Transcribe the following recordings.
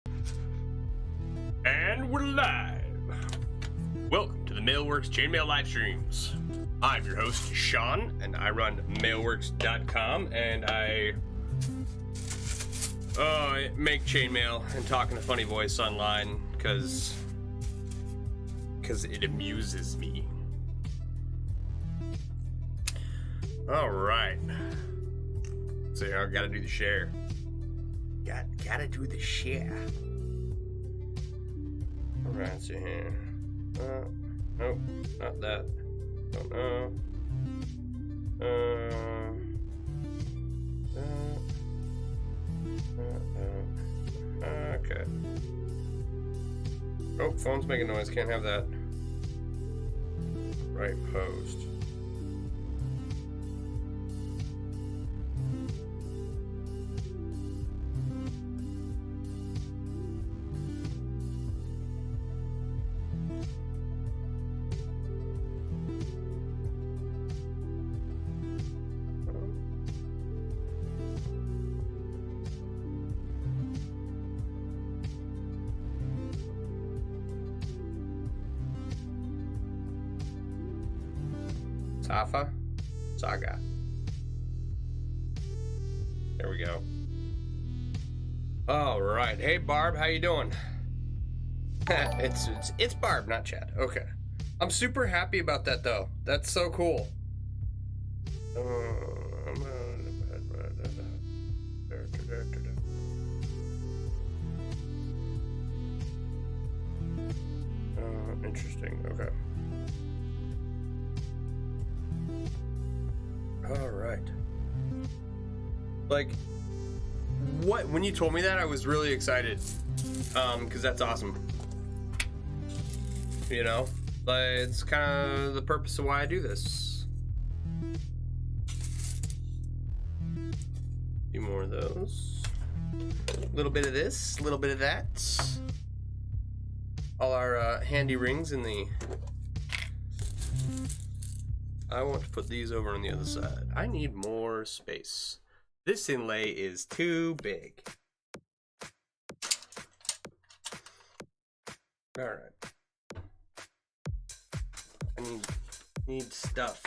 And we're live. Welcome to the MailleWerX Chainmail live streams. I'm your host, Sean, and I run MailleWerX.com, and I make chainmail and talk in a funny voice online because it amuses me. All right. So I gotta do the share. Gotta do the share. All right, so here. Nope, not that. Don't know. Okay. Oh, phone's making noise. Can't have that. Right post. Saga. There we go. All right. Hey, Barb, how you doing? it's Barb, not Chad. Okay. I'm super happy about that, though. That's so cool. Interesting. Okay. All right. Like, when you told me that, I was really excited. Because that's awesome. You know, like, it's kind of the purpose of why I do this. A few more of those. A little bit of this, a little bit of that. All our handy rings in the... I want to put these over on the other side. I need more space. This inlay is too big. All right. I need stuff.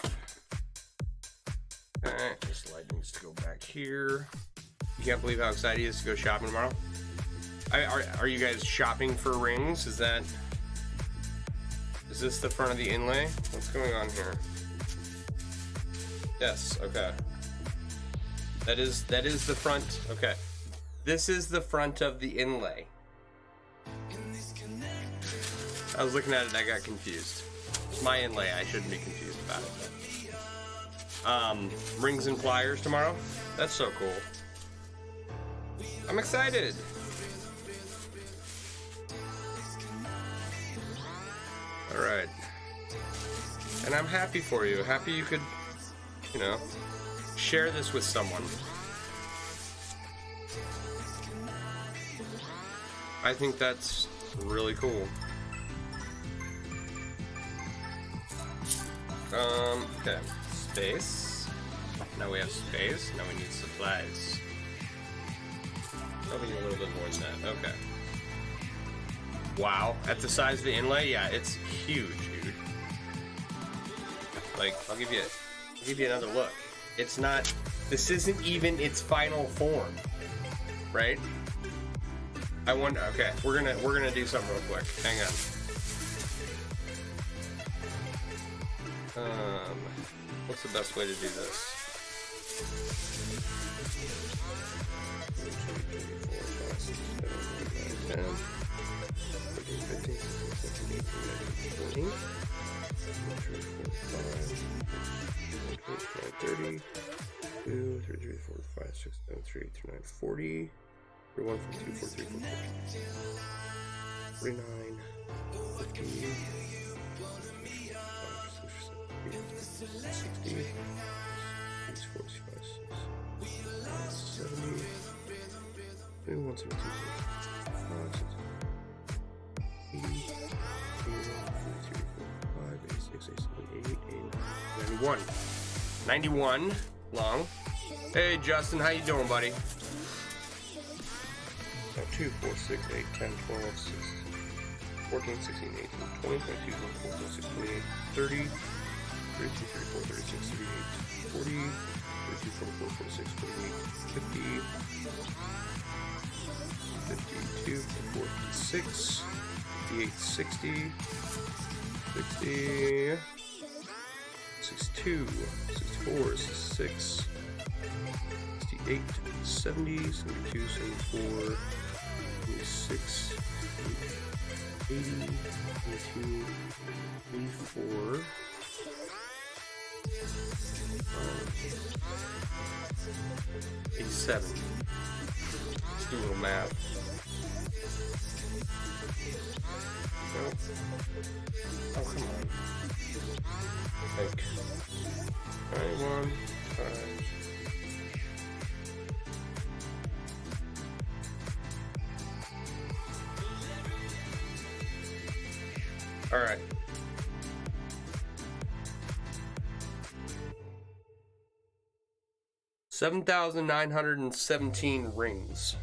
All right, this light needs to go back here. You can't believe how excited he is to go shopping tomorrow. Are you guys shopping for rings? Is this the front of the inlay? What's going on here? Yes, okay. That is the front. Okay. This is the front of the inlay. I was looking at it, I got confused. It's my inlay, I shouldn't be confused about it. Rings and pliers tomorrow? That's so cool. I'm excited. Alright. And I'm happy for you. Happy you could, you know, share this with someone. I think that's really cool. Okay. Space. Now we have space. Now we need supplies. Probably a little bit more than that. Okay. Wow. At the size of the inlay? Yeah, it's huge, dude. Like, I'll give you another look. It's not, this isn't even its final form, right? I wonder, okay, we're gonna do something real quick. Hang on. What's the best way to do this? 30, 2, 3, 4, 5, 6, 7, 3, 8, 9, 40, 41, 42, 43, 44, 49, 50, 60, 45, 70, 21, 72, 5, 6, 80, 86, 87, 88, 91. 91 long. Hey Justin, how you doing, buddy? 2, 4, 6, 8, 10, 12, 6, 14, 16, 18, 20, 22, 24, 26, 28, 30, 32, 34, 36, 38, 40, 42, 44, 46, 48, 50, 52, 54, 56, 58, 60, 60, 62, 64, 66, 68, 70, 72, 74, 76, 80, 82, 84, 87. Let's do a little math. Nope. Oh, come on. Like 91 times. All right. $7,917 rings.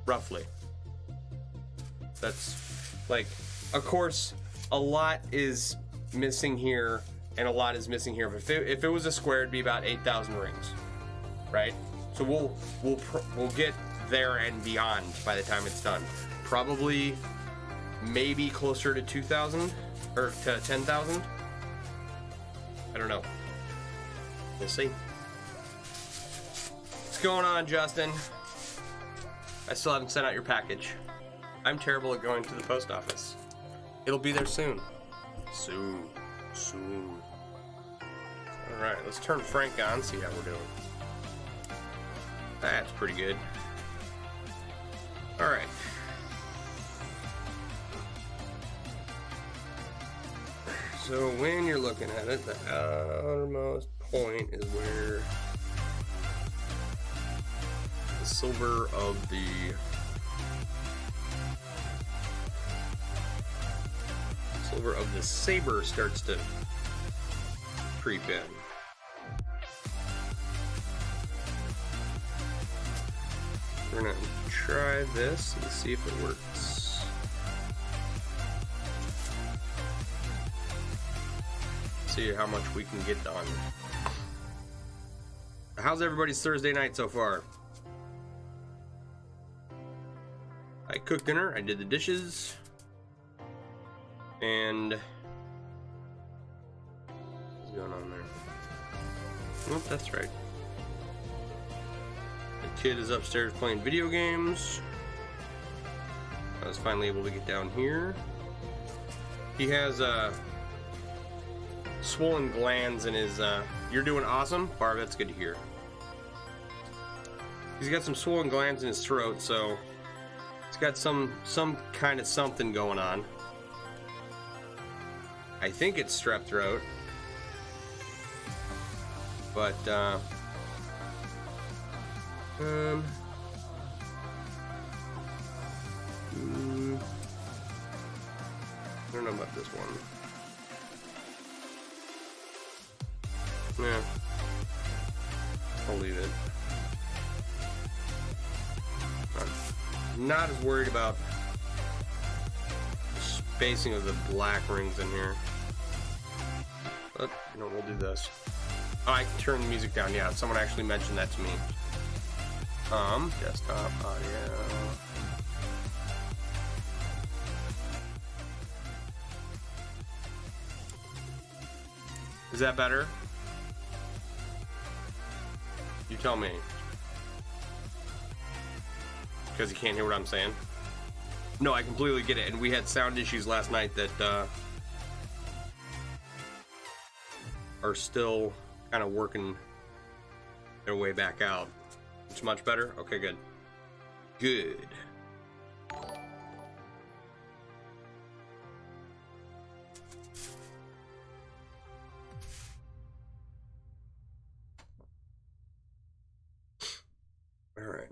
Roughly. That's like, of course, a lot is missing here and a lot is missing here. If it was a square, it'd be about 8,000 rings, right? So we'll get there and beyond by the time it's done. Probably, maybe closer to 2,000 or to 10,000. I don't know. We'll see. What's going on, Justin? I still haven't sent out your package. I'm terrible at going to the post office. It'll be there soon. Soon. Alright, let's turn Frank on, see how we're doing. That's pretty good. Alright. So when you're looking at it, the outermost point is where the silver of the saber starts to creep in. We're gonna try this and see if it works. See how much we can get done. How's everybody's Thursday night so far? I cooked dinner, I did the dishes, and what's going on there? Nope, that's right. The kid is upstairs playing video games. I was finally able to get down here. He has swollen glands in his you're doing awesome, Barb. That's good to hear. He's got some swollen glands in his throat, so he's got some kind of something going on. I think it's strep throat, but I don't know about this one. Yeah, I'll leave it. I'm not as worried about the spacing of the black rings in here. But, you know, we'll do this. Oh, I can turn the music down. Yeah, someone actually mentioned that to me. Desktop audio. Is that better? You tell me. Because you can't hear what I'm saying? No, I completely get it. And we had sound issues last night that are still kind of working their way back out. It's much better? Okay, good. Good. All right.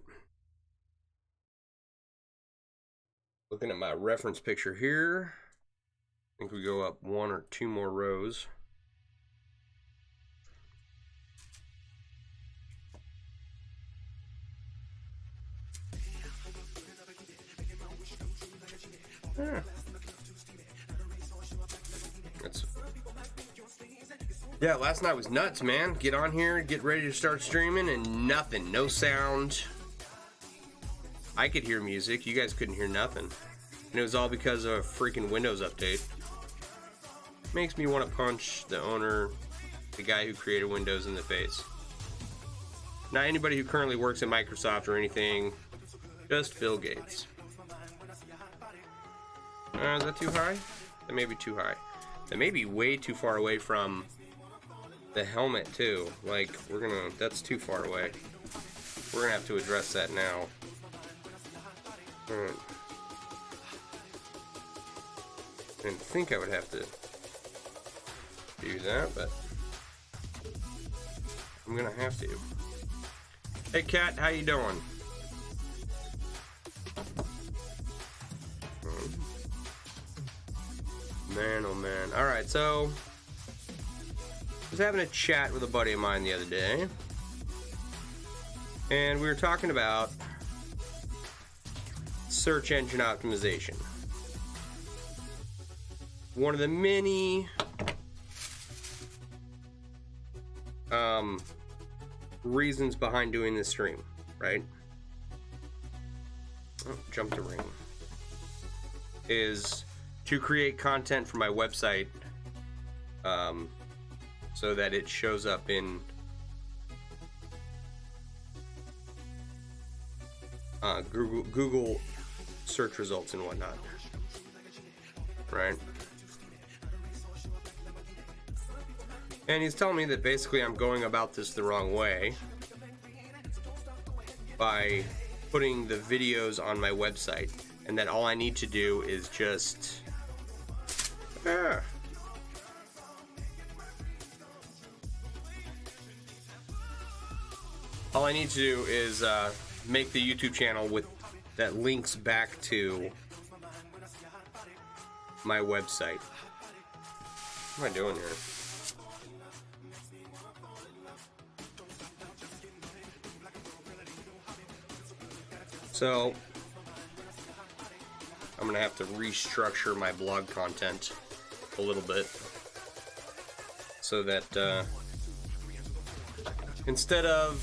Looking at my reference picture here, I think we go up 1 or 2 more rows. Yeah. Yeah, last night was nuts, man. Get on here, get ready to start streaming, and nothing. No sound. I could hear music. You guys couldn't hear nothing. And it was all because of a freaking Windows update. Makes me want to punch the owner, the guy who created Windows, in the face. Not anybody who currently works at Microsoft or anything. Just Bill Gates. Is that too high? That may be too high. That may be way too far away from the helmet too. Like, that's too far away. We're gonna have to address that now. Alright. I didn't think I would have to do that, but I'm gonna have to. Hey Kat, how you doing? Man, oh man. Alright, so I was having a chat with a buddy of mine the other day, and we were talking about search engine optimization. One of the many reasons behind doing this stream, right? Oh, jump the ring. Is to create content for my website, so that it shows up in Google search results and whatnot, right? And he's telling me that basically I'm going about this the wrong way by putting the videos on my website, and that all I need to do is just all I need to do is make the YouTube channel with that links back to my website. What am I doing here? So I'm gonna have to restructure my blog content a little bit so that instead of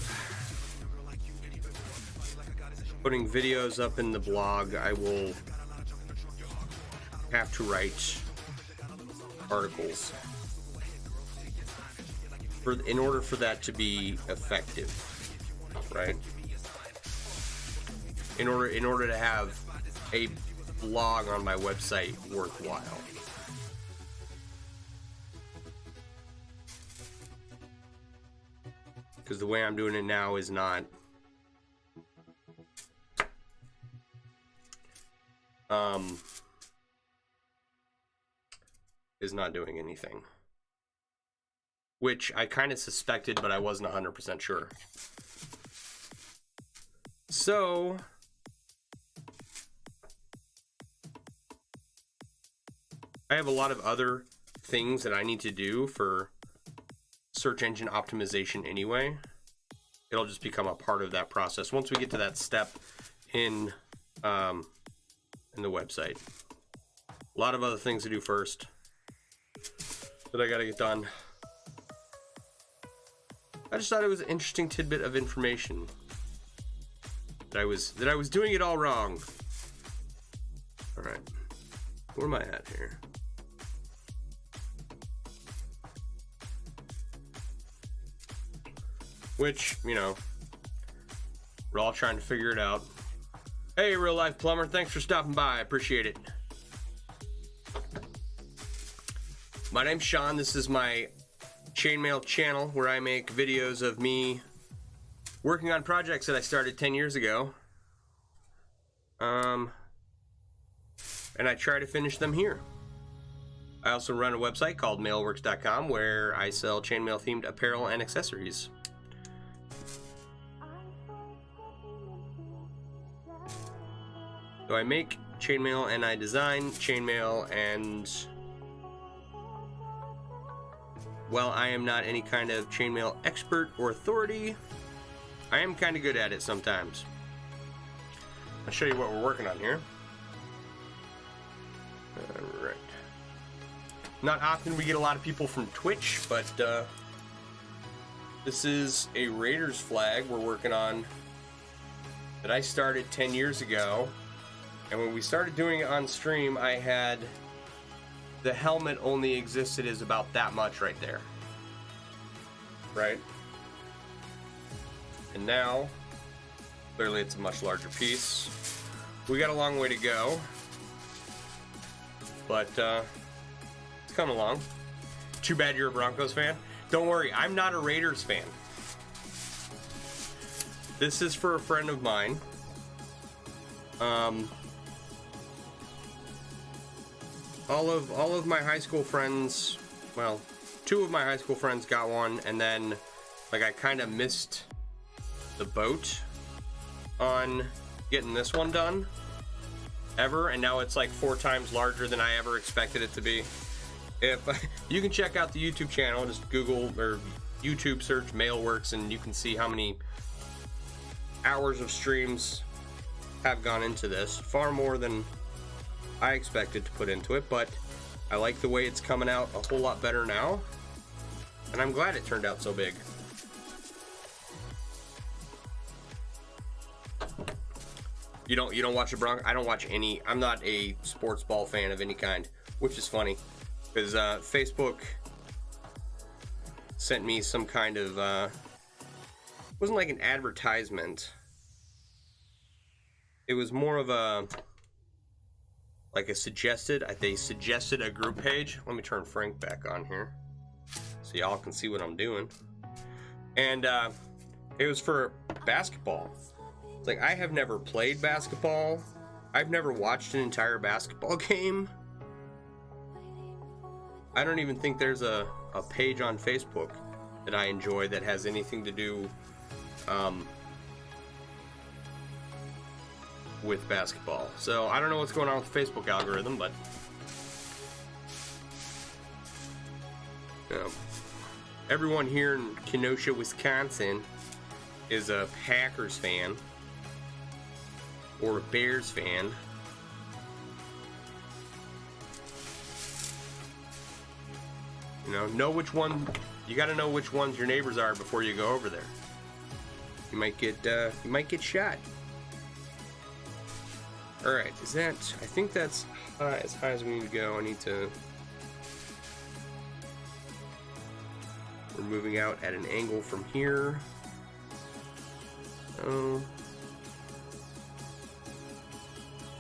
putting videos up in the blog, I will have to write articles in order for that to be effective, right? In order to have a blog on my website worthwhile. Because the way I'm doing it now is not doing anything. Which I kind of suspected, but I wasn't 100% sure. So I have a lot of other things that I need to do for search engine optimization anyway. It'll just become a part of that process once we get to that step in the website. A lot of other things to do first that I gotta get done. I just thought it was an interesting tidbit of information that I was doing it all wrong. All right, where am I at here? Which, you know, we're all trying to figure it out. Hey, Real Life Plumber, thanks for stopping by. I appreciate it. My name's Sean. This is my Chainmail channel where I make videos of me working on projects that I started 10 years ago. And I try to finish them here. I also run a website called MailleWerX.com where I sell chainmail themed apparel and accessories. So I make chainmail and I design chainmail, and while I am not any kind of chainmail expert or authority, I am kind of good at it sometimes. I'll show you what we're working on here. Not often we get a lot of people from Twitch, but this is a Raiders flag we're working on that I started 10 years ago. And when we started doing it on stream, I had the helmet only existed as about that much right there. Right? And now, clearly it's a much larger piece. We got a long way to go, but it's coming along. Too bad you're a Broncos fan. Don't worry, I'm not a Raiders fan. This is for a friend of mine. All of my high school friends, well, 2 of my high school friends got one, and then like I kind of missed the boat on getting this one done ever, and now it's like 4 times larger than I ever expected it to be. If you can check out the YouTube channel, just Google or YouTube search MailleWerX, and you can see how many hours of streams have gone into this. Far more than I expected to put into it, but I like the way it's coming out a whole lot better now, and I'm glad it turned out so big. You don't watch a Bronco? I don't watch any. I'm not a sports ball fan of any kind, which is funny, because Facebook sent me some kind of it wasn't like an advertisement. It was more of a like a suggested. They suggested a group page. Let me turn Frank back on here so y'all can see what I'm doing. And it was for basketball. It's like, I have never played basketball. I've never watched an entire basketball game. I don't even think there's a page on Facebook that I enjoy that has anything to do with basketball. So I don't know what's going on with the Facebook algorithm, but everyone here in Kenosha, Wisconsin is a Packers fan or a Bears fan. Know which one. You got to know which ones your neighbors are before you go over there. You might get shot. All right, is that? I think that's as high as we need to go. I need to. We're moving out at an angle from here. Oh.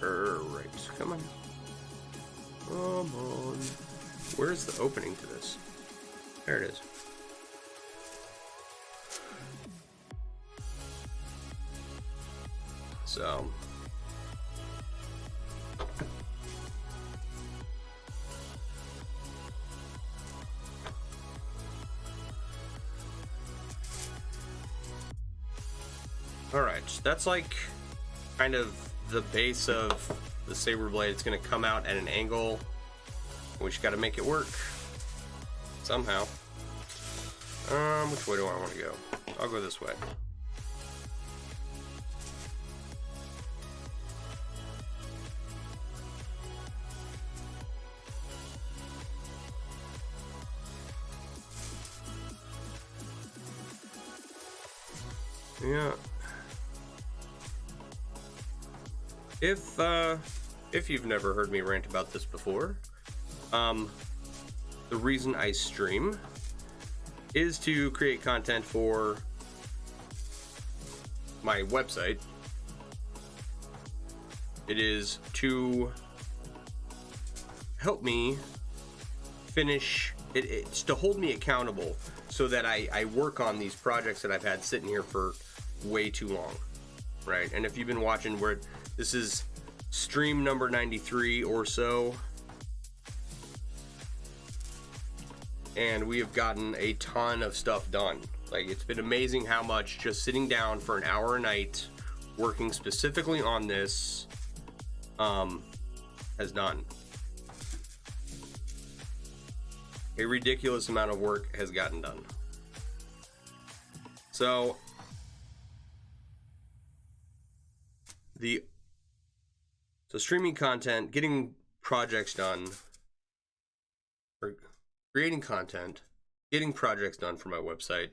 Right, come on. Come on. Where's the opening to this? There it is. So. Alright, that's like kind of the base of the saber blade. It's going to come out at an angle. We just got to make it work somehow. Which way do I want to go? I'll go this way. Yeah. If you've never heard me rant about this before, the reason I stream is to create content for my website. It is to help me finish it. It's to hold me accountable so that I work on these projects that I've had sitting here for way too long, right? And if you've been watching, this is stream number 93 or so, and we have gotten a ton of stuff done. Like, it's been amazing how much just sitting down for an hour a night working specifically on this has done. A ridiculous amount of work has gotten done. So streaming content, getting projects done, for creating content, getting projects done for my website.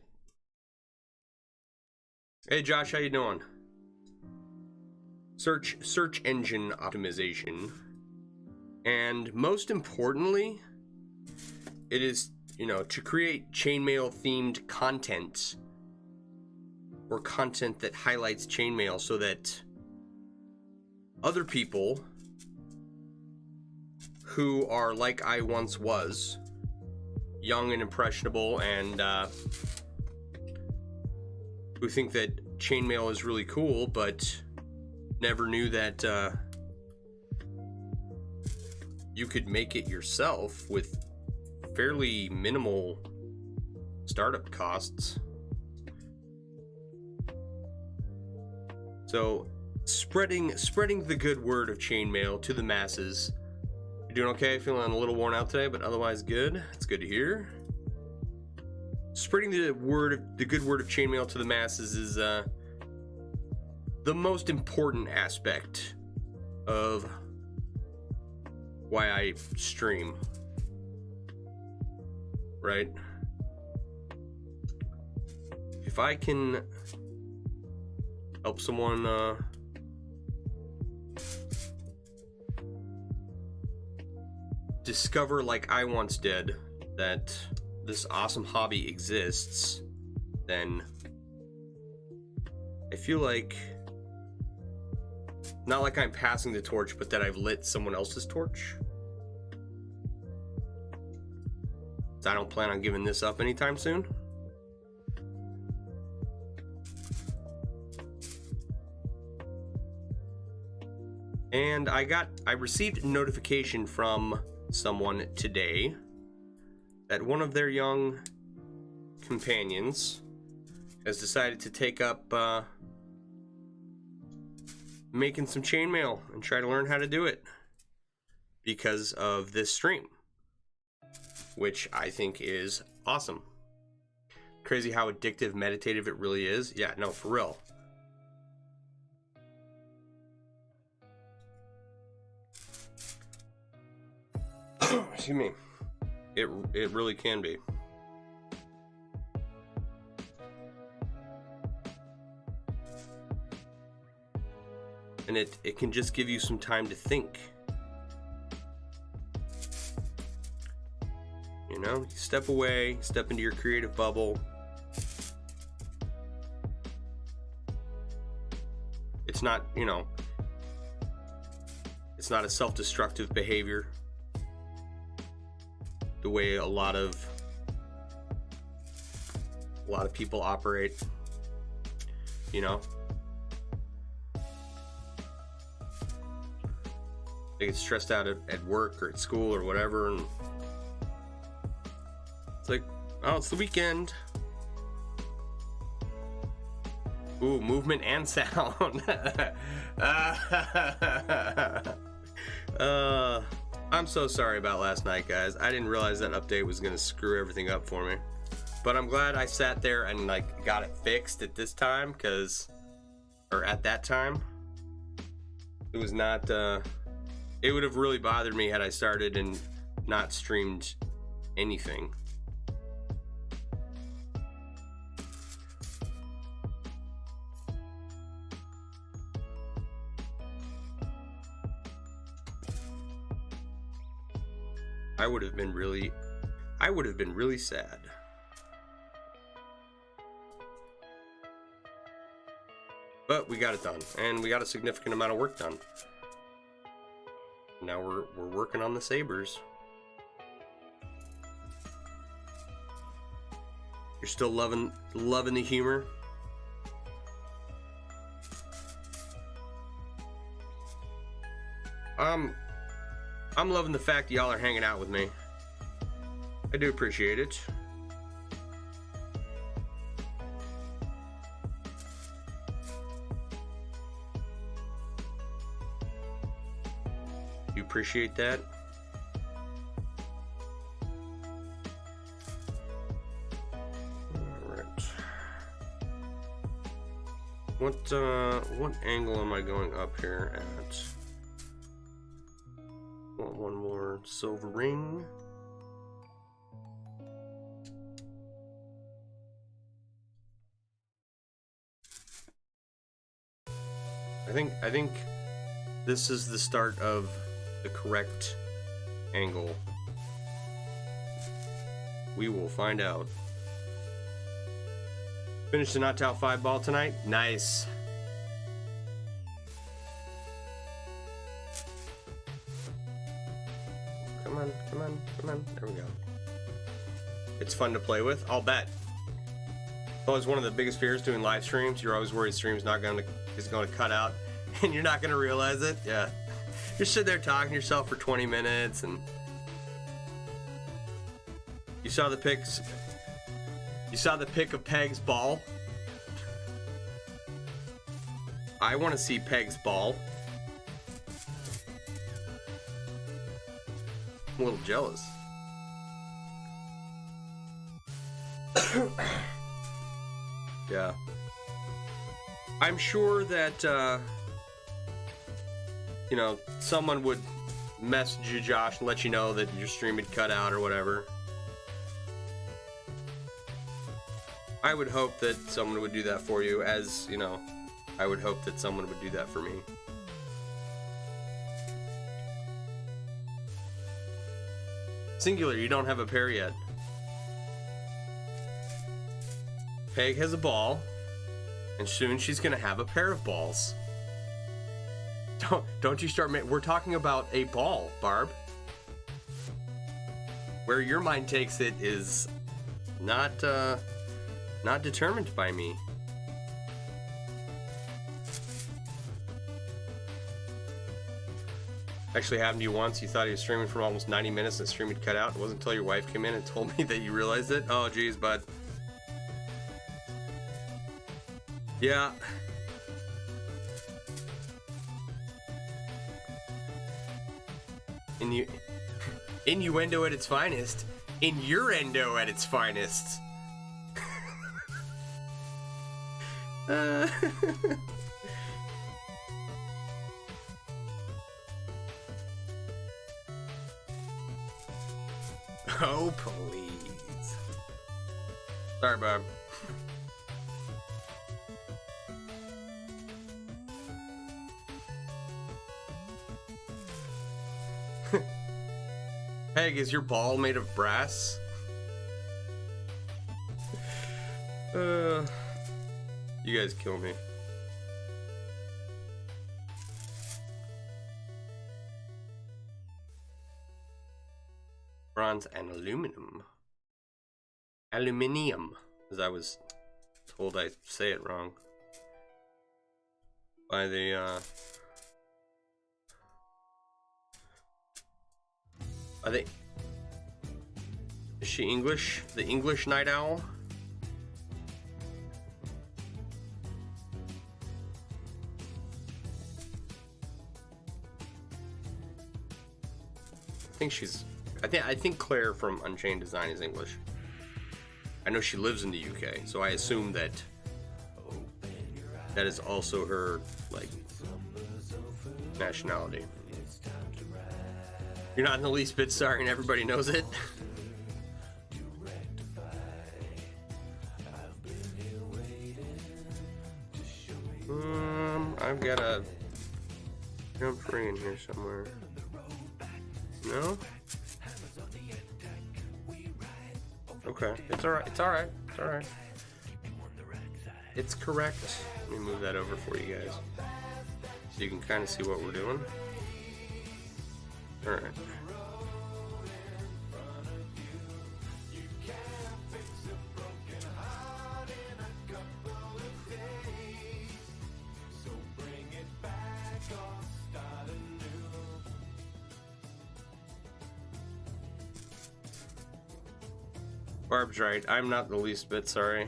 Hey Josh, how you doing? Search engine optimization, and most importantly, it is, you know, to create chainmail themed content, or content that highlights chainmail, so that other people who are like I once was, young and impressionable, and who think that chainmail is really cool, but never knew that you could make it yourself with fairly minimal startup costs. So spreading the good word of chainmail to the masses. You're doing okay? Feeling a little worn out today, but otherwise good. It's good to hear. Spreading the good word of chainmail to the masses is the most important aspect of why I stream, right? If I can help someone discover, like I once did, that this awesome hobby exists, then I feel like, not like I'm passing the torch, but that I've lit someone else's torch. So I don't plan on giving this up anytime soon. And I received notification from someone today that one of their young companions has decided to take up making some chainmail and try to learn how to do it because of this stream, which I think is awesome. Crazy how addictive, meditative it really is. Yeah, no, for real. Excuse me. It really can be. And it can just give you some time to think. You know, step away, step into your creative bubble. It's not, you know, it's not a self-destructive behavior the way a lot of people operate, you know. They get stressed out at work or at school or whatever, and it's like, oh, it's the weekend. Ooh, movement and sound. I'm so sorry about last night, guys. I didn't realize that update was gonna screw everything up for me. But I'm glad I sat there and like got it fixed at this time, or at that time. It was not, it would have really bothered me had I started and not streamed anything. I would have been really sad. But we got it done, and we got a significant amount of work done. Now we're working on the sabers. You're still loving the humor? I'm loving the fact that y'all are hanging out with me. I do appreciate it. You appreciate that? Alright. What angle am I going up here at? Want one more silver ring. I think this is the start of the correct angle. We will find out. Finished the Not Out 5 ball tonight. Nice. Come on, come on, come on. There we go. It's fun to play with. I'll bet. It's always one of the biggest fears doing live streams. You're always worried stream's not going to cut out, and you're not going to realize it. Yeah. You're sitting there talking to yourself for 20 minutes, and you saw the pics. You saw the pic of Peg's ball. I want to see Peg's ball. I'm a little jealous. Yeah. I'm sure that, you know, someone would message you, Josh, and let you know that your stream had cut out or whatever. I would hope that someone would do that for you, as, you know, I would hope that someone would do that for me. Singular, you don't have a pair yet. Peg has a ball, and soon she's gonna have a pair of balls. Don't you start, we're talking about a ball, Barb. Where your mind takes it is not determined by me. Actually happened to you once. You thought he was streaming for almost 90 minutes and the stream had cut out. It wasn't until your wife came in and told me that you realized it. Oh, geez, bud. Yeah. Innuendo at its finest. Innuendo at its finest. Oh, please. Sorry, Bob. Peg, is your ball made of brass? You guys kill me. Bronze and aluminum. Aluminium, as I was told I say it wrong by the are they, is she English? The English night owl? I think she's, I think Claire from Unchained Design is English. I know she lives in the UK, so I assume that that is also her, like, nationality. You're not in the least bit sorry and everybody knows it. I've got a jump free in here somewhere. No? Okay, it's alright, it's alright, it's alright. It's correct. Let me move that over for you guys, so you can kind of see what we're doing. Alright. Barb's right. I'm not the least bit sorry.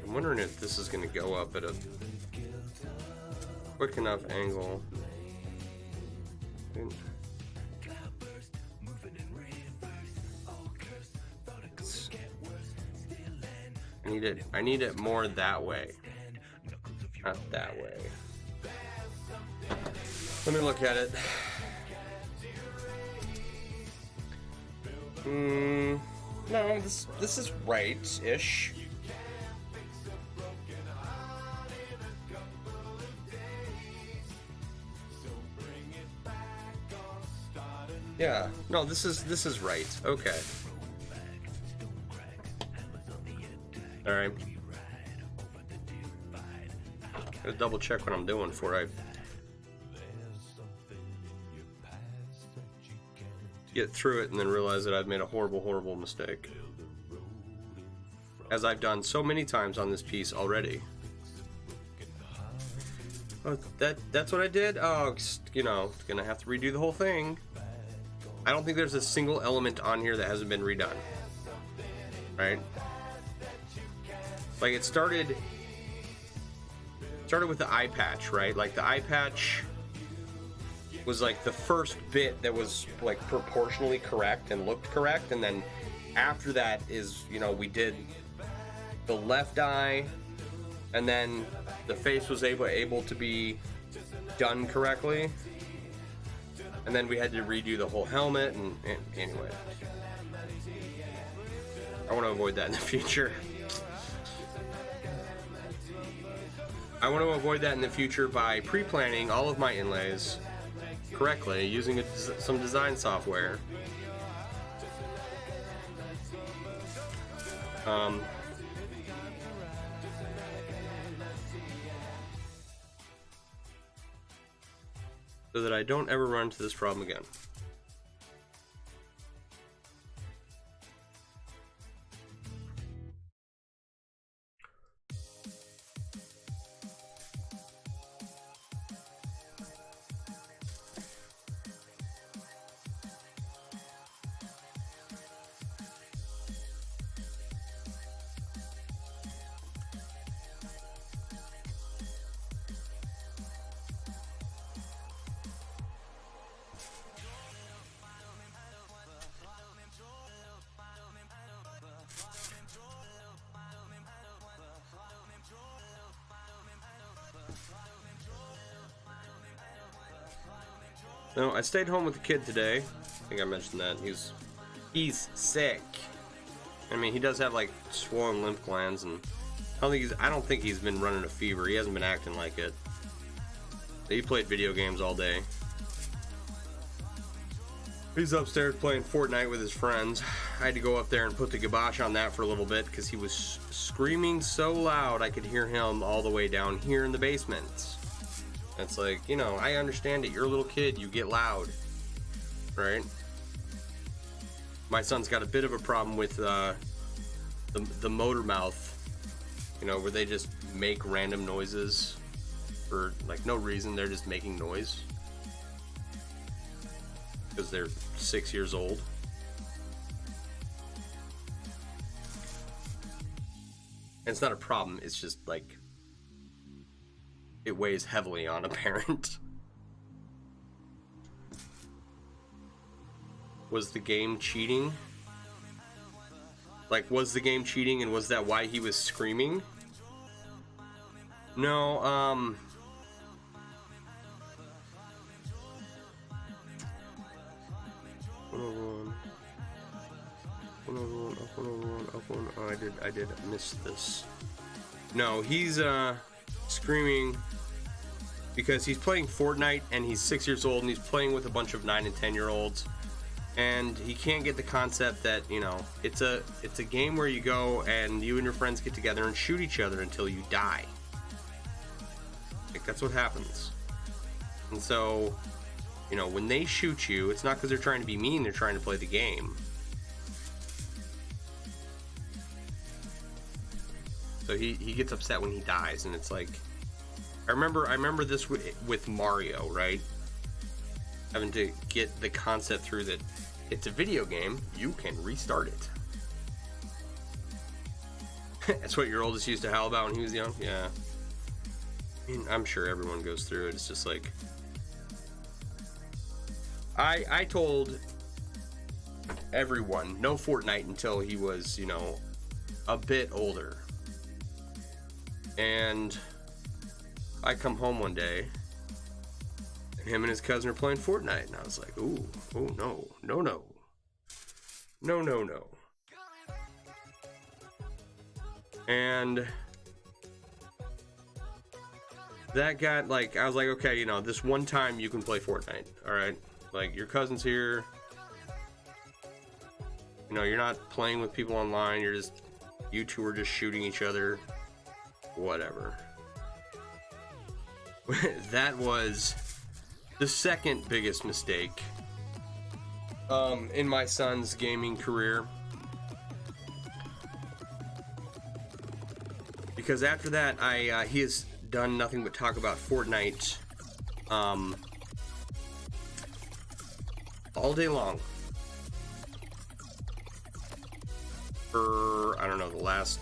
I'm wondering if this is going to go up at a quick enough angle. I need it more that way, not that way. Let me look at it. No, this is right-ish. Yeah, no, this is right. Okay. All right. Gotta double check what I'm doing before I get through it and then realize that I've made a horrible mistake, as I've done so many times on this piece already. Oh, that's what I did? Oh, you know, gonna have to redo the whole thing. I don't think there's a single element on here that hasn't been redone. Right? Like, it started with the eye patch, right? Like, the eye patch was like the first bit that was like proportionally correct and looked correct, and then after that is, you know, we did the left eye, and then the face was able to be done correctly, and then we had to redo the whole helmet, and anyway, I want to avoid that in the future. I want to avoid that in the future by pre-planning all of my inlays correctly using some design software. So that I don't ever run into this problem again. No, I stayed home with the kid today. I think I mentioned that. He's sick. I mean, he does have like swollen lymph glands, and I don't think he's been running a fever. He hasn't been acting like it. He played video games all day. He's upstairs playing Fortnite with his friends. I had to go up there and put the kibosh on that for a little bit because he was screaming so loud I could hear him all the way down here in the basement. It's like, you know, I understand it. You're a little kid. You get loud, right? My son's got a bit of a problem with the motor mouth, you know, where they just make random noises for like no reason. They're just making noise because they're 6 years old. And it's not a problem. It's just like it weighs heavily on a parent. Was the game cheating? Like, was the game cheating, and was that why he was screaming? No, 101. 101, up 101, up 1. Oh, I did miss this. No, he's, screaming because he's playing Fortnite and he's 6 years old and he's playing with a bunch of 9 and 10-year-olds, and he can't get the concept that, you know, it's a game where you go and you and your friends get together and shoot each other until you die. Like, that's what happens. And so, you know, when they shoot you, it's not because they're trying to be mean, they're trying to play the game. So he gets upset when he dies, and it's like, I remember this with Mario, right? Having to get the concept through that it's a video game, you can restart it. That's what your oldest used to howl about when he was young? Yeah. I mean, I'm sure everyone goes through it. It's just like, I told everyone no Fortnite until he was, you know, a bit older. And I come home one day And him and his cousin are playing Fortnite, and I was like, ooh, oh no, no, no. No, no, no. And that got, like, I was like, okay, you know, this one time you can play Fortnite, alright? Like, your cousin's here. You know, you're not playing with people online, you're just, you two are just shooting each other. Whatever. That was the second biggest mistake in my son's gaming career. Because after that, he has done nothing but talk about Fortnite all day long. For, I don't know, the last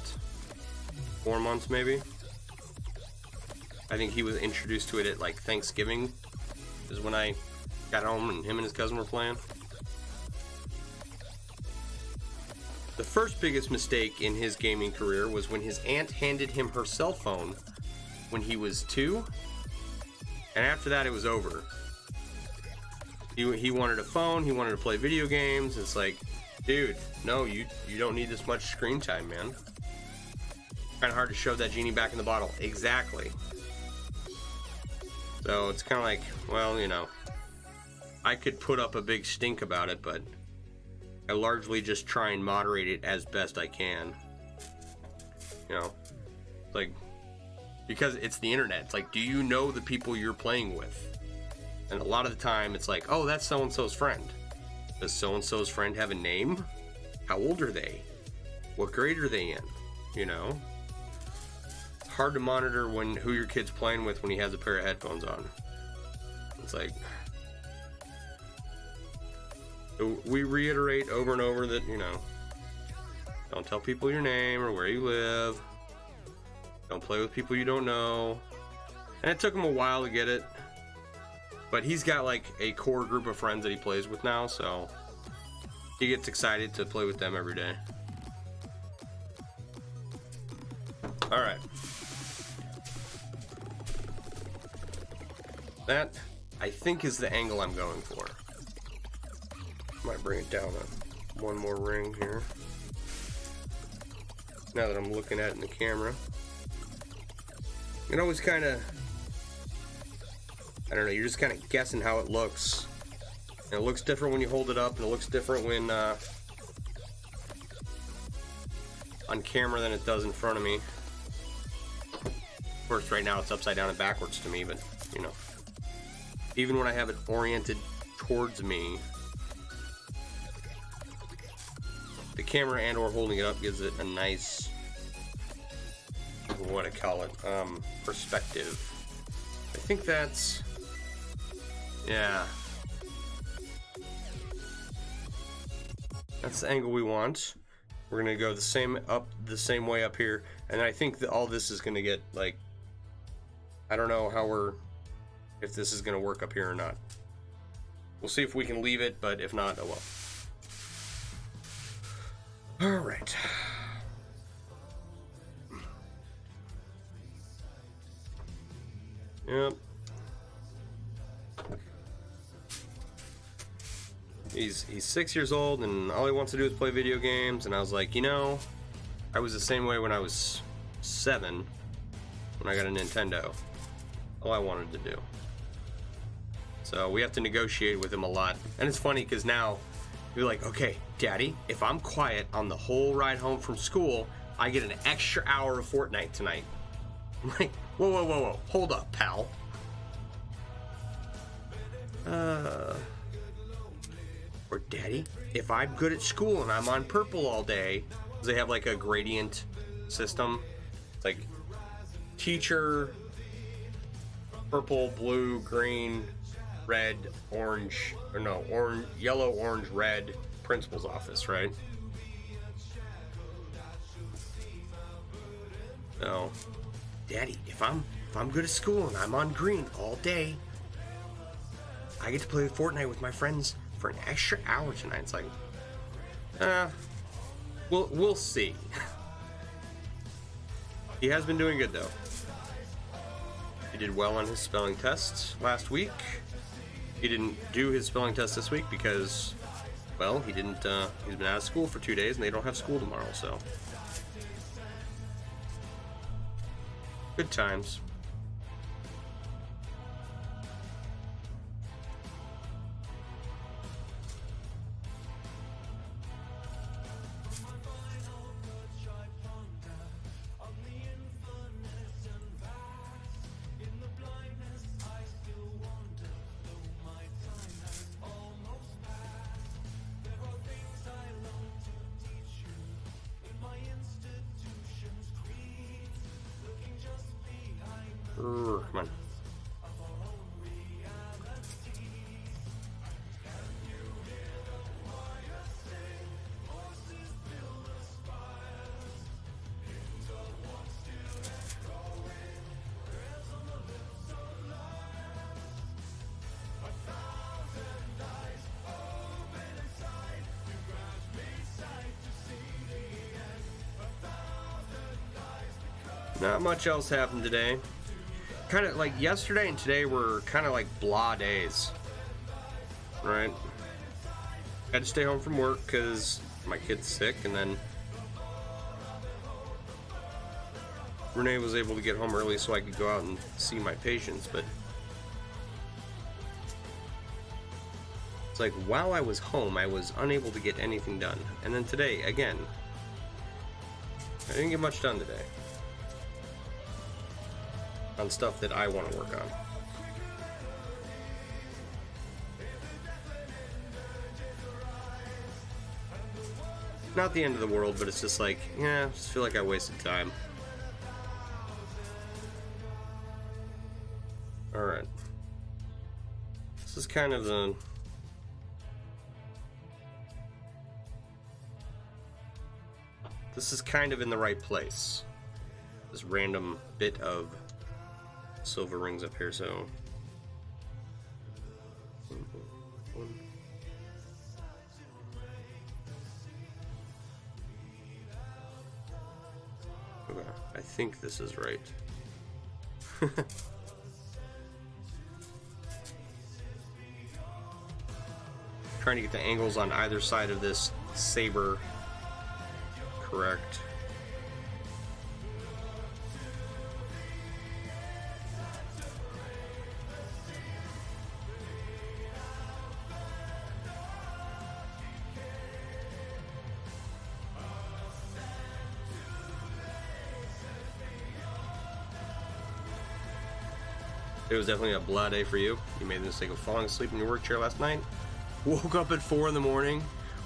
4 months maybe. I think he was introduced to it at like Thanksgiving, is when I got home and him and his cousin were playing. The first biggest mistake in his gaming career was when his aunt handed him her cell phone when he was 2, and after that it was over. He wanted a phone, he wanted to play video games. It's like, dude, no, you don't need this much screen time, man. Kind of hard to shove that genie back in the bottle. Exactly. So it's kind of like, well, you know, I could put up a big stink about it, but I largely just try and moderate it as best I can. You know, like, because it's the internet. It's like, do you know the people you're playing with? And a lot of the time it's like, oh, that's so-and-so's friend. Does so-and-so's friend have a name? How old are they? What grade are they in? You know? It's hard to monitor who your kid's playing with when he has a pair of headphones on. It's like, we reiterate over and over that, you know, don't tell people your name or where you live. Don't play with people you don't know. And it took him a while to get it. But he's got like a core group of friends that he plays with now, so he gets excited to play with them every day. Alright. That, I think, is the angle I'm going for. Might bring it down one more ring here. Now that I'm looking at it in the camera. It always kind of, I don't know, you're just kind of guessing how it looks. And it looks different when you hold it up, and it looks different when on camera than it does in front of me. Of course, right now it's upside down and backwards to me, but, you know, even when I have it oriented towards me, the camera and or holding it up gives it a nice, what I call it, perspective. I think that's, yeah, that's the angle we want. We're gonna go the same way up here, and I think that all this is gonna get, like, I don't know if this is gonna work up here or not. We'll see if we can leave it, but if not, oh well. All right. Yep. He's 6 years old, and all he wants to do is play video games. And I was like, you know, I was the same way when I was 7, when I got a Nintendo. All I wanted to do. So we have to negotiate with him a lot. And it's funny because now you're like, okay, Daddy, if I'm quiet on the whole ride home from school, I get an extra hour of Fortnite tonight. I'm like, whoa, hold up, pal. Or Daddy, if I'm good at school and I'm on purple all day, because they have like a gradient system. It's like teacher, purple, blue, green, red, orange, or no, orange, yellow, orange, red, principal's office, right? So, Daddy, if I'm good at school and I'm on green all day, I get to play Fortnite with my friends for an extra hour tonight. It's like, we'll see. He has been doing good though. He did well on his spelling tests last week. He didn't do his spelling test this week because, well, he's been out of school for 2 days and they don't have school tomorrow, so. Good times. Come on. Not much else happened today. Kind of like yesterday and today were kind of like blah days, right? Had to stay home from work because my kid's sick, and then Renee was able to get home early so I could go out and see my patients. But it's like while I was home, I was unable to get anything done. And then today, again, I didn't get much done today on stuff that I want to work on. Not the end of the world, but it's just like, yeah, I just feel like I wasted time. Alright. This is kind of the... This is kind of in the right place. This random bit of silver rings up here, so okay, I think this is right. Trying to get the angles on either side of this saber correct. It was definitely a blah day for you. You made the mistake of falling asleep in your work chair last night. Woke up at 4 in the morning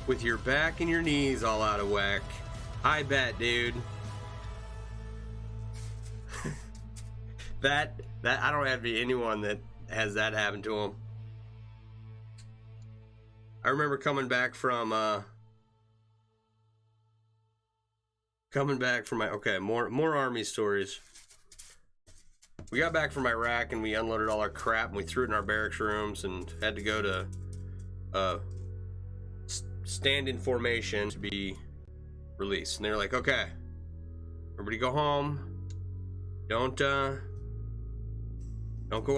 with your back and your knees all out of whack. I bet, dude. that I don't envy anyone that has that happen to them. I remember coming back from my okay, more army stories. We got back from Iraq and we unloaded all our crap and we threw it in our barracks rooms and had to go to stand in formation to be released. And they were like, okay, everybody go home. Don't go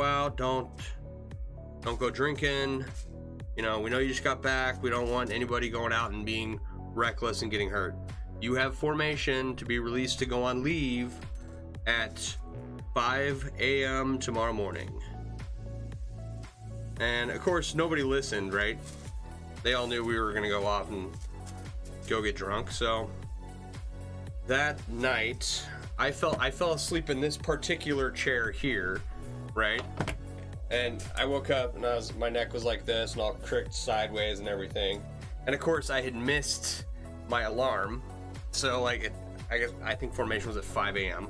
out. Don't go drinking. You know, we know you just got back. We don't want anybody going out and being reckless and getting hurt. You have formation to be released to go on leave at 5 a.m. tomorrow morning. And of course nobody listened, right? They all knew we were gonna go off and go get drunk. So that night I fell asleep in this particular chair here, right? And I woke up and my neck was like this and all cricked sideways and everything. And of course I had missed my alarm. So like I think formation was at 5 a.m.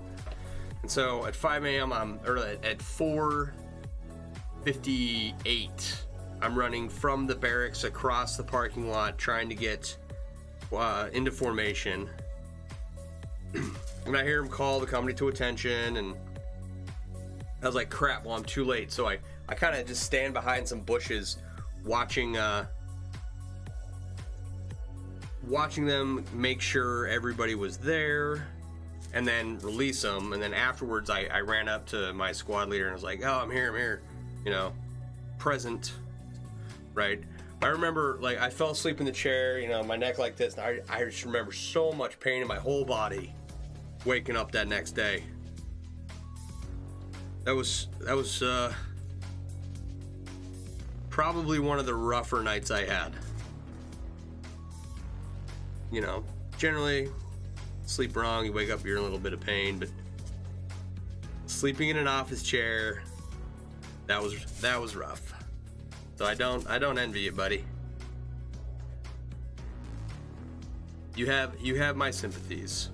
And so at 5 a.m. at 4:58, I'm running from the barracks across the parking lot trying to get into formation. And I hear him call the company to attention, and I was like, crap, well, I'm too late. So I kind of just stand behind some bushes watching them make sure everybody was there and then release them. And then afterwards I ran up to my squad leader and was like, oh, I'm here, you know, present. right? I remember, like, I fell asleep in the chair, you know, my neck like this, and I just remember so much pain in my whole body waking up that next day. That was probably one of the rougher nights I had. You know, generally, sleep wrong, you wake up, you're in a little bit of pain, but sleeping in an office chair, that was rough. So I don't envy you, buddy. You have my sympathies.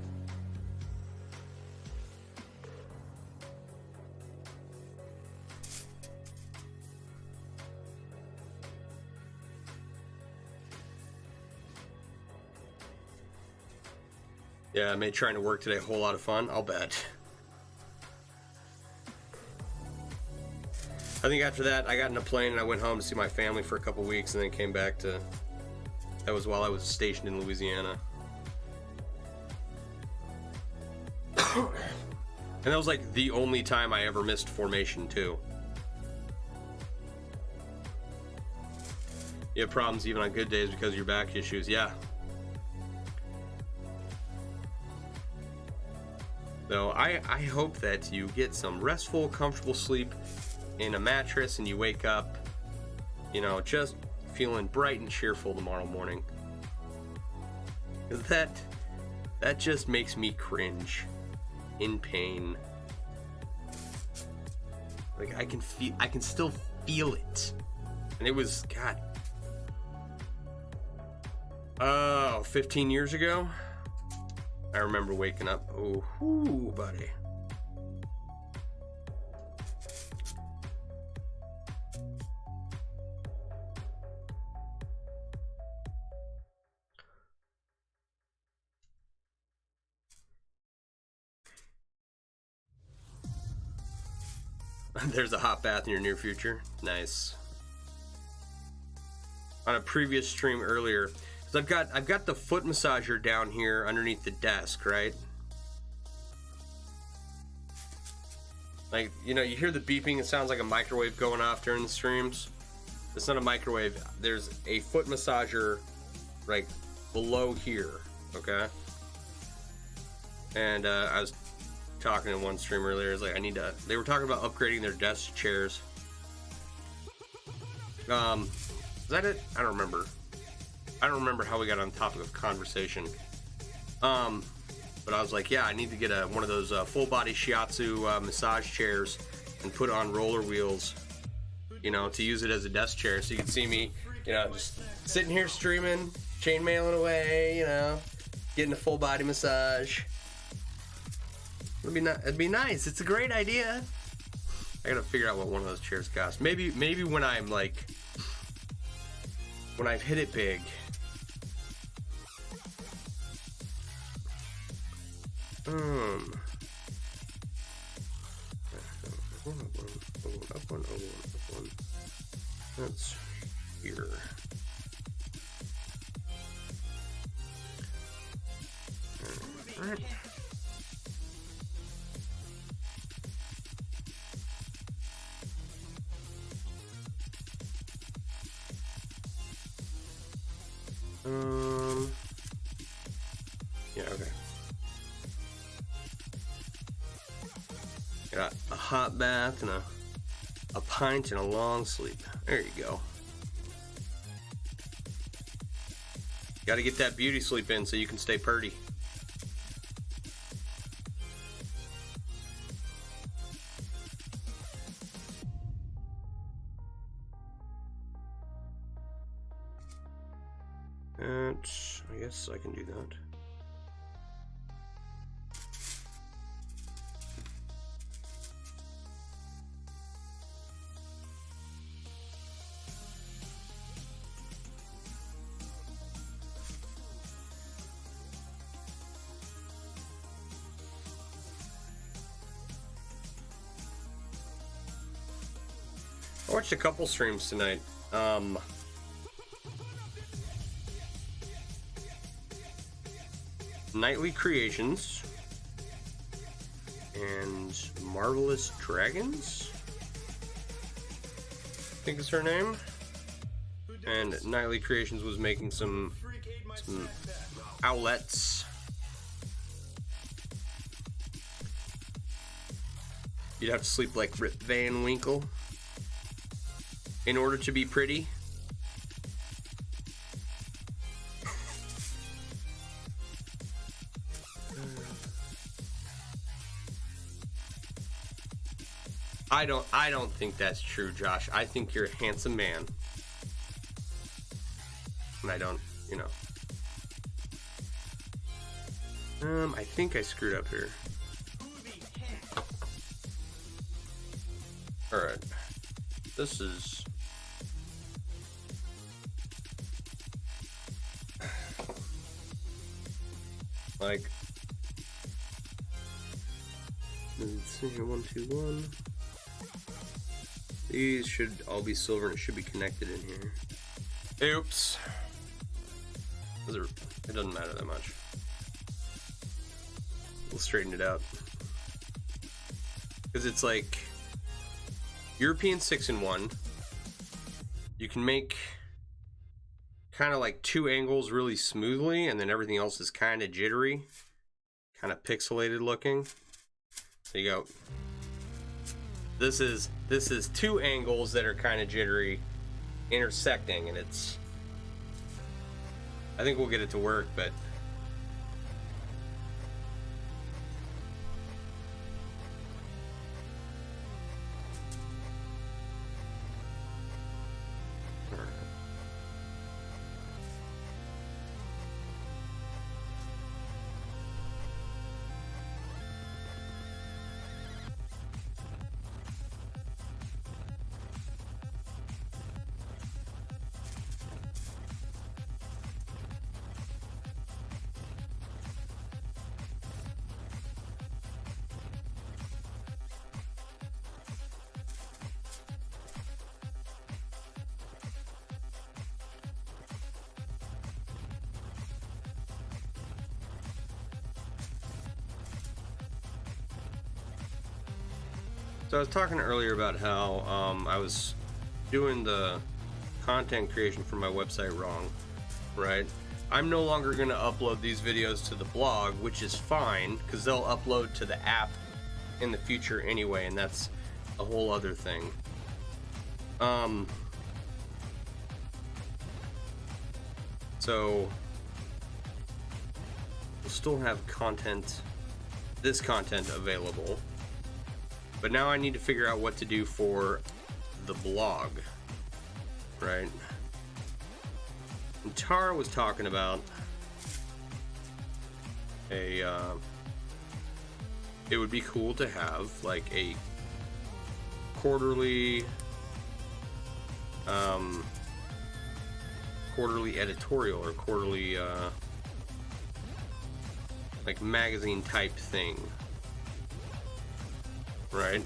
Yeah, I made trying to work today a whole lot of fun, I'll bet. I think after that, I got in a plane and I went home to see my family for a couple weeks and then came back to... That was while I was stationed in Louisiana. And that was like the only time I ever missed formation too. You have problems even on good days because of your back issues, yeah. So I hope that you get some restful, comfortable sleep in a mattress and you wake up, you know, just feeling bright and cheerful tomorrow morning. 'Cause that just makes me cringe, in pain. Like I can still feel it. And it was, God, 15 years ago. I remember waking up. Oh, whoo, buddy. There's a hot bath in your near future. Nice. On a previous stream earlier, because I've got the foot massager down here underneath the desk, right? Like, you know, you hear the beeping, it sounds like a microwave going off during the streams. It's not a microwave. There's a foot massager right below here, okay? And I was talking in one stream earlier, I was like, they were talking about upgrading their desk chairs. Is that it? I don't remember how we got on the topic of conversation. But I was like, yeah, I need to get one of those full body shiatsu massage chairs and put on roller wheels, you know, to use it as a desk chair. So you can see me, you know, just sitting here streaming, chainmailing away, you know, getting a full body massage. It'd be nice. It's a great idea. I gotta figure out what one of those chairs costs. Maybe when I'm like, when I've hit it big. Up one. That's here. All right. Yeah, okay. Got a hot bath and a pint and a long sleep. There you go. Got to get that beauty sleep in so you can stay purty. I guess I can do that. I watched a couple streams tonight. Nightly Creations and Marvelous Dragons, I think is her name. And Nightly Creations was making some outlets. You'd have to sleep like Rip Van Winkle in order to be pretty. I don't think that's true, Josh. I think you're a handsome man. And I don't, you know. I think I screwed up here. Alright. This is... like... let's see here, 1, 2, 1. These should all be silver and it should be connected in here. Oops. It doesn't matter that much. We'll straighten it out. Because it's like European 6-in-1. You can make kind of like 2 angles really smoothly, and then everything else is kind of jittery, kind of pixelated looking. So you go. This is 2 angles that are kind of jittery, intersecting, and it's. I think we'll get it to work, but. So I was talking earlier about how I was doing the content creation for my website wrong, right? I'm no longer going to upload these videos to the blog, which is fine, because they'll upload to the app in the future anyway, and that's a whole other thing. So we'll still have content, this content available. But now I need to figure out what to do for the blog, right? And Tara was talking about it would be cool to have like a quarterly editorial or quarterly like magazine type thing. Right.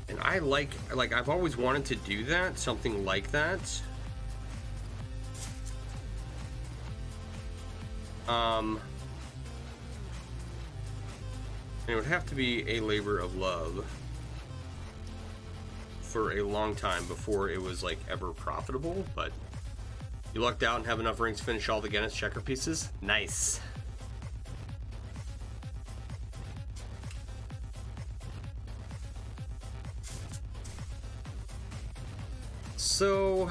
And I like I've always wanted to do that, something like that. It would have to be a labor of love for a long time before it was like ever profitable, but you lucked out and have enough rings to finish all the Guinness checker pieces. Nice. So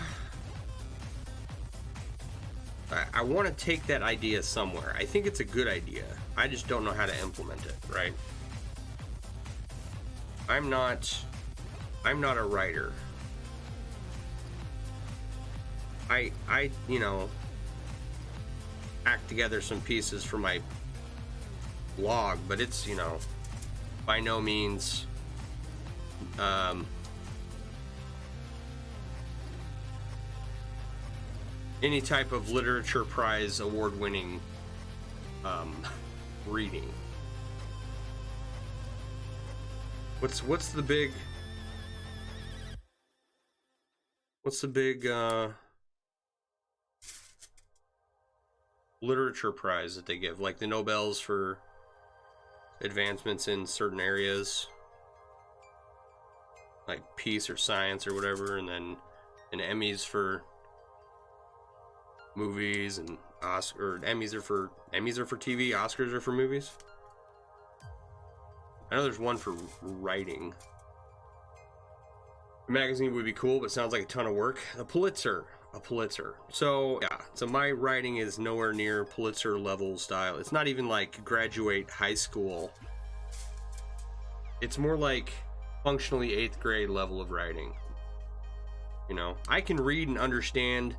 I want to take that idea somewhere. I think it's a good idea. I just don't know how to implement it, right? I'm not a writer. I you know, act together some pieces for my blog, but it's, you know, by no means any type of literature prize award-winning reading. What's the big literature prize that they give, like the Nobels for advancements in certain areas? like peace or science or whatever, and then an Emmys for movies, and Emmys are for TV, Oscars are for movies. I know there's one for writing. A magazine would be cool, but sounds like a ton of work. A Pulitzer. So yeah, so my writing is nowhere near Pulitzer level style. It's not even like graduate high school. It's more like functionally 8th grade level of writing. You know, I can read and understand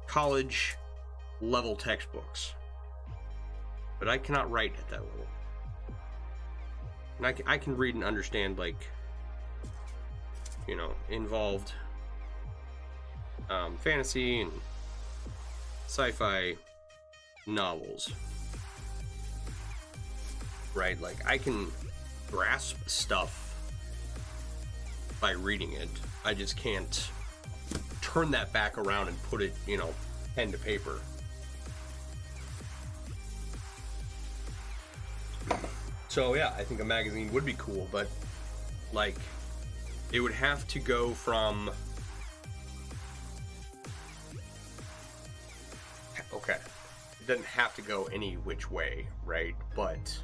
college level textbooks, but I cannot write at that level. And I can read and understand, like, you know, involved fantasy and sci-fi novels, right? Like, I can grasp stuff by reading it. I just can't turn that back around and put it, you know, pen to paper. So yeah, I think a magazine would be cool, but like, it would have to go from, okay, it doesn't have to go any which way, right? But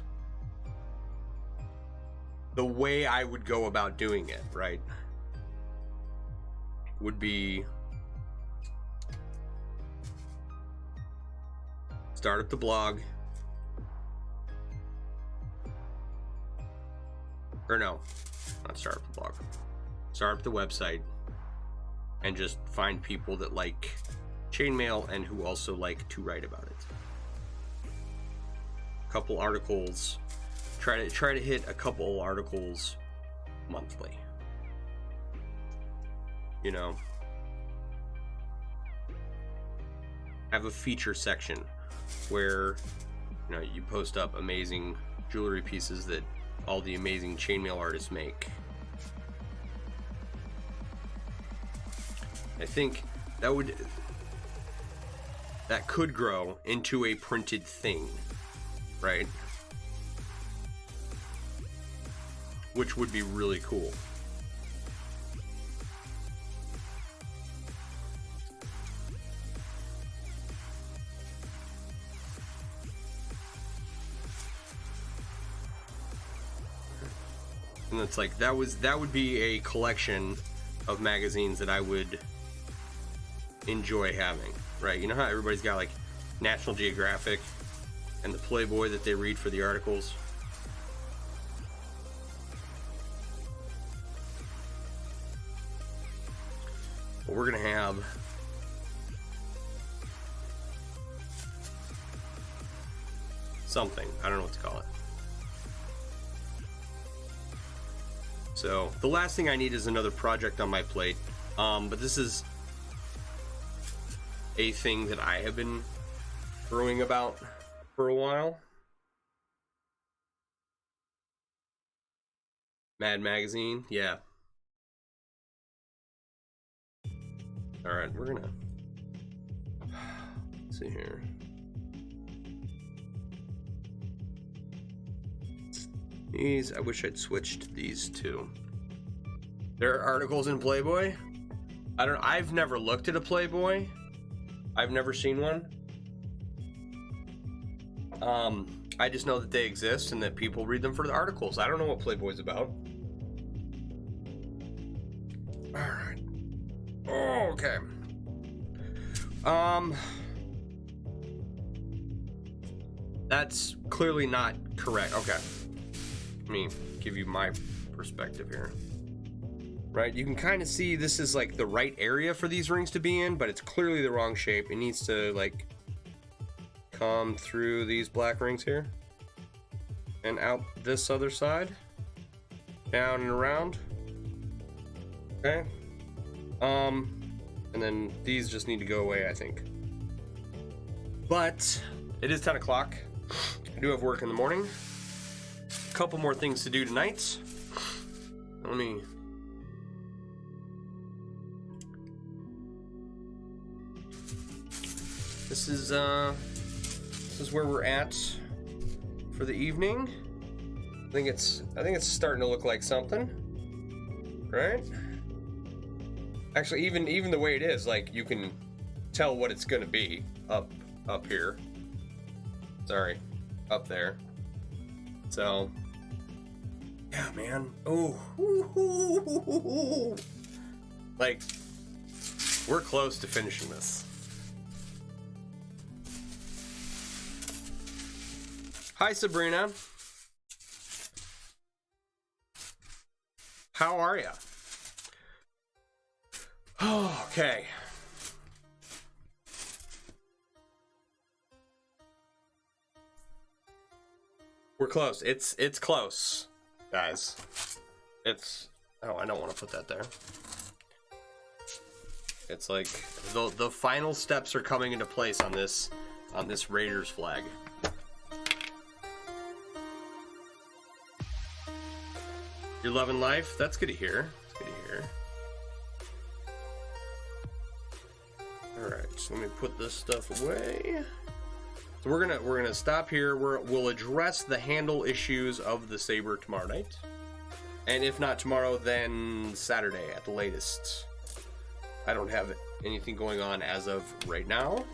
the way I would go about doing it, right, would be start up the blog, or no, not start up the blog, start up the website, and just find people that like Chainmail and who also like to write about it. A couple articles, try to hit a couple articles monthly. You know, have a feature section where, you know, you post up amazing jewelry pieces that all the amazing chainmail artists make. I think that could grow into a printed thing, right? Which would be really cool. And it's like that would be a collection of magazines that I would enjoy having, right? You know how everybody's got like National Geographic and the Playboy that they read for the articles? Well, we're gonna have something, I don't know what to call it. So the last thing I need is another project on my plate, but this is a thing that I have been brewing about for a while. Mad Magazine, yeah. All right, we're gonna let's see here. These, I wish I'd switched these two. There are articles in Playboy. I've never looked at a Playboy. I've never seen one. I just know that they exist and that people read them for the articles. I don't know what Playboy's about. Alright. Oh, okay. That's clearly not correct. Okay. Let me give you my perspective here. Right, you can kind of see this is like the right area for these rings to be in, but it's clearly the wrong shape. It needs to like come through these black rings here and out this other side, down and around. Okay. And then these just need to go away, I think. But it is 10 o'clock. I do have work in the morning. A couple more things to do tonight. Let me... This is where we're at for the evening. I think it's starting to look like something, right? Actually, even the way it is, like, you can tell what it's gonna be up here. Sorry, up there. So, yeah, man. Oh, like, we're close to finishing this. Hi, Sabrina. How are ya? Oh, okay. We're close. It's close, guys. It's, oh, I don't want to put that there. It's like the final steps are coming into place on this Raiders flag. You're loving life? That's good to hear. That's good to hear. Alright, so let me put this stuff away. So we're gonna stop here. We'll address the handle issues of the Saber tomorrow night. And if not tomorrow, then Saturday at the latest. I don't have anything going on as of right now.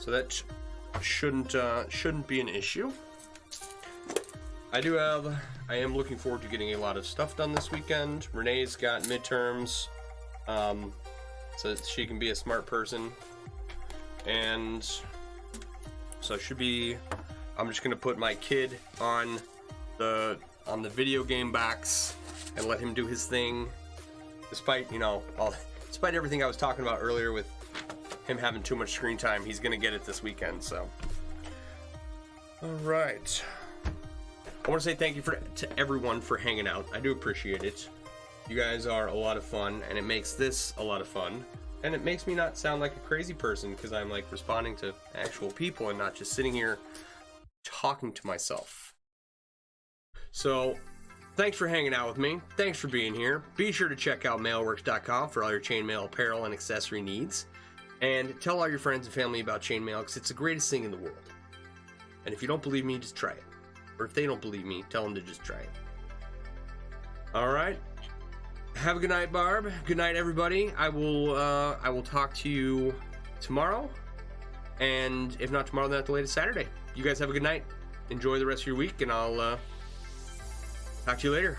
So that shouldn't be an issue. I am looking forward to getting a lot of stuff done this weekend. Renee's got midterms, so that she can be a smart person. And so it should be, I'm just gonna put my kid on the video game box and let him do his thing. Despite, you know, despite everything I was talking about earlier with him having too much screen time, he's gonna get it this weekend, so. All right. I want to say thank you to everyone for hanging out. I do appreciate it. You guys are a lot of fun, and it makes this a lot of fun. And it makes me not sound like a crazy person, because I'm like responding to actual people and not just sitting here talking to myself. So, thanks for hanging out with me. Thanks for being here. Be sure to check out MailleWerX.com for all your chainmail apparel and accessory needs. And tell all your friends and family about chainmail, because it's the greatest thing in the world. And if you don't believe me, just try it. Or if they don't believe me, tell them to just try it. All right. Have a good night, Barb. Good night, everybody. I will talk to you tomorrow, and if not tomorrow, then at the latest Saturday. You guys have a good night. Enjoy the rest of your week, and I'll talk to you later.